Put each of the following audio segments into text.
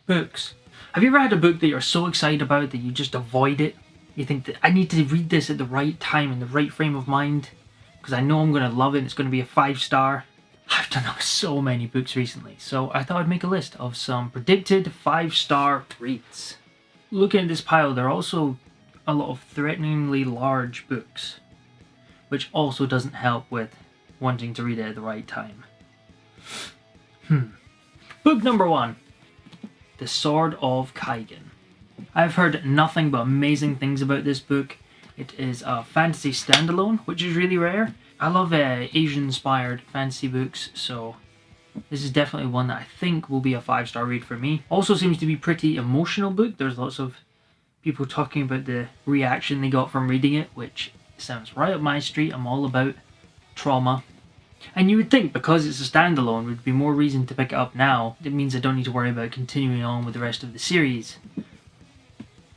Books. Have you ever had a book that you're so excited about that you just avoid it? You think that I need to read this at the right time in the right frame of mind because I know I'm going to love it and it's going to be a 5-star. I've done that with so many books recently, so I thought I'd make a list of some predicted 5-star reads. Looking at this pile, there are also a lot of threateningly large books, which also doesn't help with wanting to read it at the right time. Book number 1. The Sword of Kaigen. I've heard nothing but amazing things about this book. It is a fantasy standalone, which is really rare. I love Asian-inspired fantasy books, so this is definitely one that I think will be a 5-star read for me. Also seems to be a pretty emotional book. There's lots of people talking about the reaction they got from reading it, which sounds right up my street. I'm all about trauma. And you would think because it's a standalone would be more reason to pick it up now. It means I don't need to worry about continuing on with the rest of the series.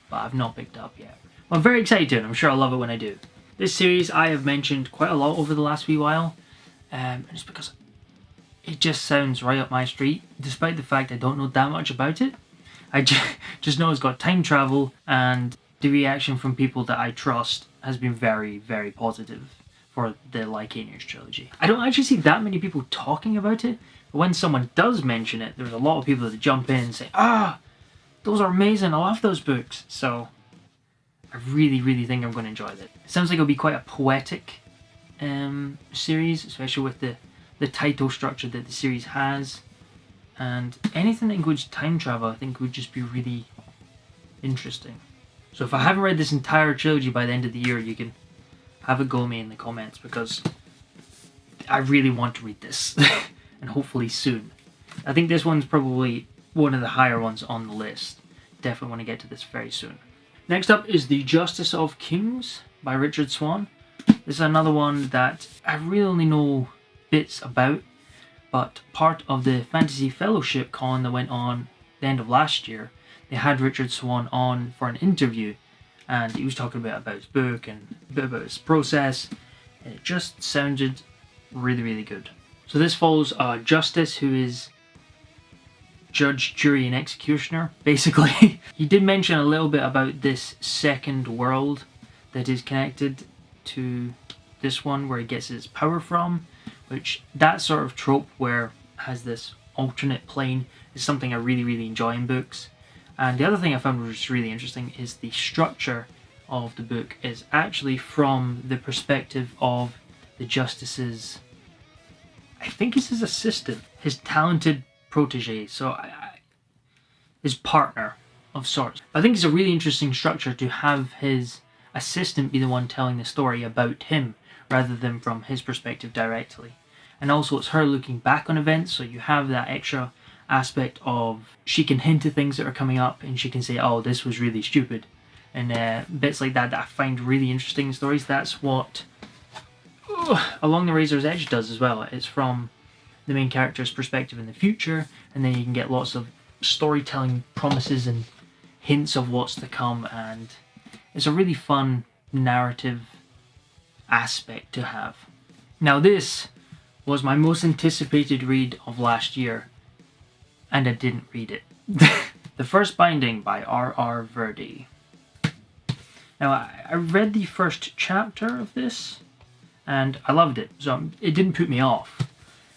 But I've not picked it up yet. Well, I'm very excited to, and I'm sure I'll love it when I do. This series I have mentioned quite a lot over the last wee while. It's because it just sounds right up my street, despite the fact I don't know that much about it. I just know it's got time travel, and the reaction from people that I trust has been very, very positive for the Lycanius trilogy. I don't actually see that many people talking about it, but when someone does mention it, there's a lot of people that jump in and say, those are amazing, I love those books. So I really, really think I'm going to enjoy it. It sounds like it'll be quite a poetic series, especially with the title structure that the series has. And anything that includes time travel I think would just be really interesting. So if I haven't read this entire trilogy by the end of the year, you can have a go at me in the comments, because I really want to read this. And hopefully soon. I think this one's probably one of the higher ones on the list. Definitely want to get to this very soon. Next up is The Justice of Kings by Richard Swan. This is another one that I really only know bits about, but part of the Fantasy Fellowship con that went on the end of last year, they had Richard Swan on for an interview, and he was talking about his book and a bit about his process, and it just sounded really, really good. So this follows Justice, who is judge, jury, and executioner, basically. He did mention a little bit about this second world that is connected to this one, where he gets his power from, which that sort of trope where it has this alternate plane is something I really, really enjoy in books. And the other thing I found was really interesting is the structure of the book is actually from the perspective of the Justice's, I think it's his assistant, his talented protege, so his partner of sorts. I think it's a really interesting structure to have his assistant be the one telling the story about him rather than from his perspective directly. And also it's her looking back on events, so you have that extra aspect of she can hint at things that are coming up and she can say, oh, this was really stupid, and bits like that I find really interesting in stories. That's what Along the Razor's Edge does as well. It's from the main character's perspective in the future, and then you can get lots of storytelling promises and hints of what's to come, and it's a really fun narrative aspect to have. Now this was my most anticipated read of last year, and I didn't read it. The First Binding by R.R. Verdi. Now I read the first chapter of this and I loved it, so it didn't put me off.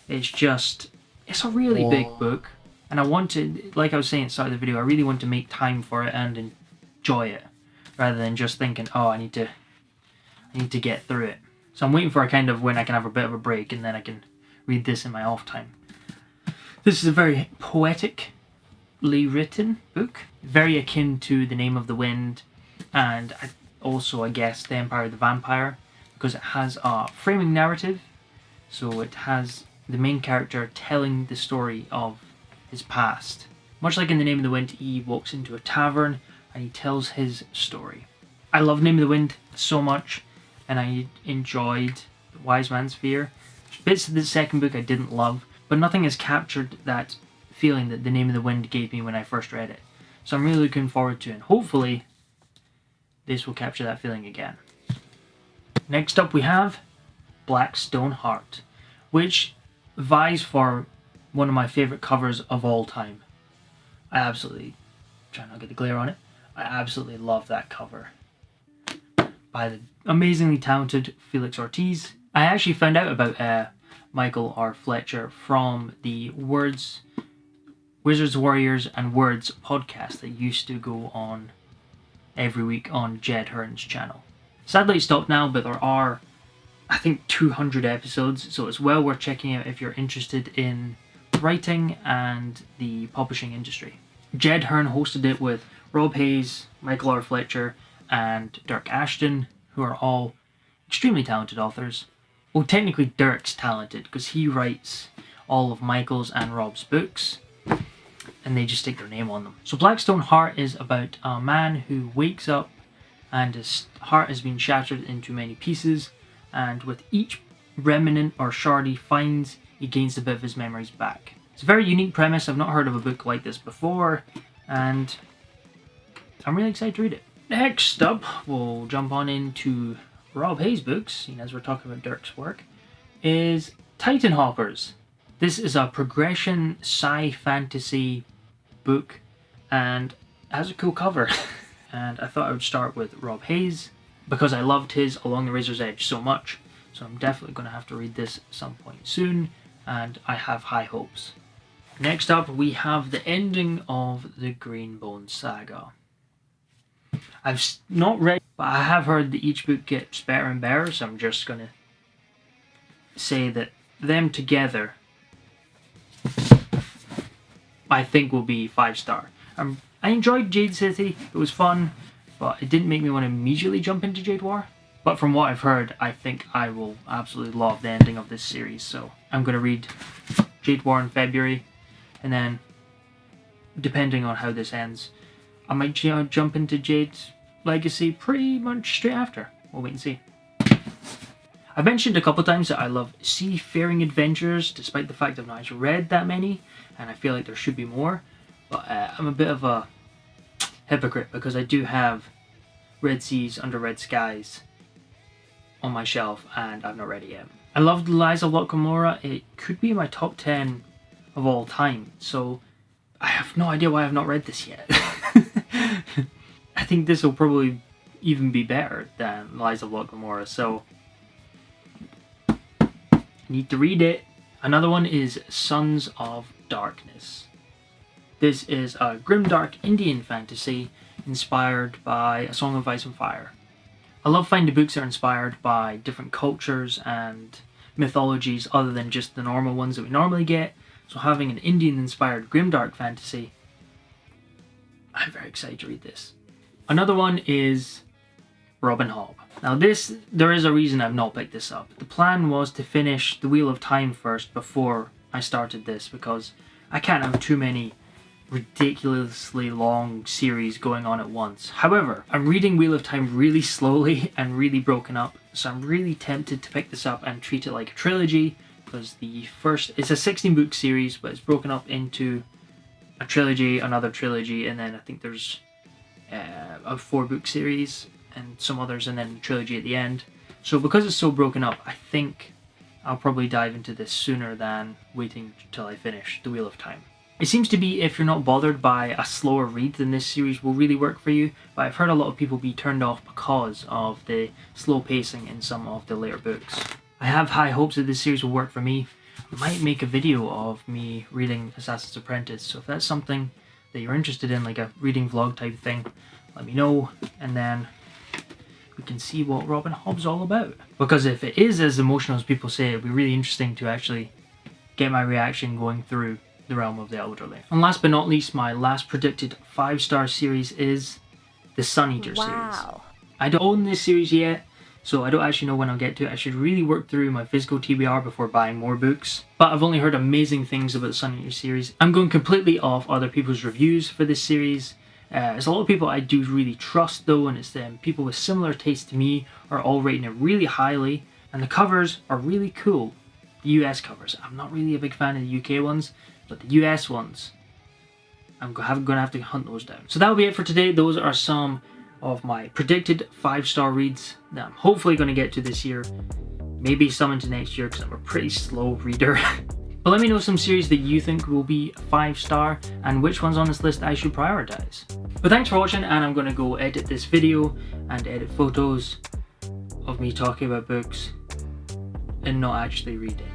It's a really big book, and I want to, like I was saying at the start of the video, I really want to make time for it and enjoy it, rather than just thinking, oh, I need to get through it. So I'm waiting for a kind of when I can have a bit of a break and then I can read this in my off time. This is a very poetically written book, very akin to The Name of the Wind, and also, I guess, The Empire of the Vampire, because it has a framing narrative. So it has the main character telling the story of his past. Much like in The Name of the Wind, he walks into a tavern and he tells his story. I love Name of the Wind so much, and I enjoyed The Wise Man's Fear. Bits of the second book I didn't love, but nothing has captured that feeling that The Name of the Wind gave me when I first read it. So I'm really looking forward to it, and hopefully this will capture that feeling again. Next up we have Blackstone Heart, which vies for one of my favourite covers of all time. I absolutely, try not to get the glare on it, I absolutely love that cover by the amazingly talented Felix Ortiz. I actually found out about Michael R. Fletcher from the Wizards, Warriors, and Words podcast that used to go on every week on Jed Hearn's channel. Sadly it stopped now, but there are, I think, 200 episodes, so it's well worth checking out if you're interested in writing and the publishing industry. Jed Hearn hosted it with Rob Hayes, Michael R. Fletcher, and Dirk Ashton, who are all extremely talented authors. Well, technically Dirk's talented because he writes all of Michael's and Rob's books, and they just stick their name on them. So Blackstone Heart is about a man who wakes up and his heart has been shattered into many pieces, and with each remnant or shard he finds, he gains a bit of his memories back. It's a very unique premise. I've not heard of a book like this before, and I'm really excited to read it. Next up, we'll jump on into Rob Hayes' books, seeing as we're talking about Dirk's work, is Titan Hoppers. This is a progression sci-fantasy book and has a cool cover. And I thought I would start with Rob Hayes because I loved his Along the Razor's Edge so much. So I'm definitely going to have to read this at some point soon, and I have high hopes. Next up, we have the ending of the Greenbone saga. I've not read, but I have heard that each book gets better and better, so I'm just going to say that them together I think will be 5-star. I enjoyed Jade City, it was fun, but it didn't make me want to immediately jump into Jade War. But from what I've heard, I think I will absolutely love the ending of this series, so I'm going to read Jade War in February, and then, depending on how this ends, I might jump into Jade's Legacy pretty much straight after. We'll wait and see. I've mentioned a couple times that I love seafaring adventures, despite the fact I've not actually read that many, and I feel like there should be more. But I'm a bit of a hypocrite because I do have Red Seas Under Red Skies on my shelf and I've not read it yet. I loved The Lies of Locke Lamora. It could be in my top 10 of all time, so I have no idea why I've not read this yet. I think this will probably even be better than Lies of Locke Lamora, so I need to read it. Another one is Sons of Darkness. This is a grimdark Indian fantasy inspired by A Song of Ice and Fire. I love finding books that are inspired by different cultures and mythologies other than just the normal ones that we normally get. So having an Indian-inspired grimdark fantasy, I'm very excited to read this. Another one is Robin Hobb. Now this, there is a reason I've not picked this up. The plan was to finish The Wheel of Time first before I started this because I can't have too many ridiculously long series going on at once. However, I'm reading Wheel of Time really slowly and really broken up, so I'm really tempted to pick this up and treat it like a trilogy, because the first, it's a 16-book series, but it's broken up into a trilogy, another trilogy, and then I think there's a 4-book series and some others, and then a trilogy at the end. So because it's so broken up, I think I'll probably dive into this sooner than waiting till I finish The Wheel of Time. It seems to be if you're not bothered by a slower read, then this series will really work for you, but I've heard a lot of people be turned off because of the slow pacing in some of the later books. I have high hopes that this series will work for me. I might make a video of me reading Assassin's Apprentice, so if that's something that you're interested in, like a reading vlog type thing, let me know, and then we can see what Robin Hobb's all about. Because if it is as emotional as people say, it'd be really interesting to actually get my reaction going through The Realm of the Elderly. And last but not least, my last predicted 5-star series is the Sun Eater series. I don't own this series yet, so I don't actually know when I'll get to it. I should really work through my physical TBR before buying more books. But I've only heard amazing things about the Sun Eater series. I'm going completely off other people's reviews for this series. There's a lot of people I do really trust though, and it's them people with similar tastes to me are all rating it really highly, and the covers are really cool. The US covers. I'm not really a big fan of the UK ones, but the US ones, I'm going to have to hunt those down. So that'll be it for today. Those are some of my predicted 5-star reads that I'm hopefully going to get to this year. Maybe some into next year because I'm a pretty slow reader. But let me know some series that you think will be 5-star and which ones on this list I should prioritize. But thanks for watching, and I'm going to go edit this video and edit photos of me talking about books and not actually reading.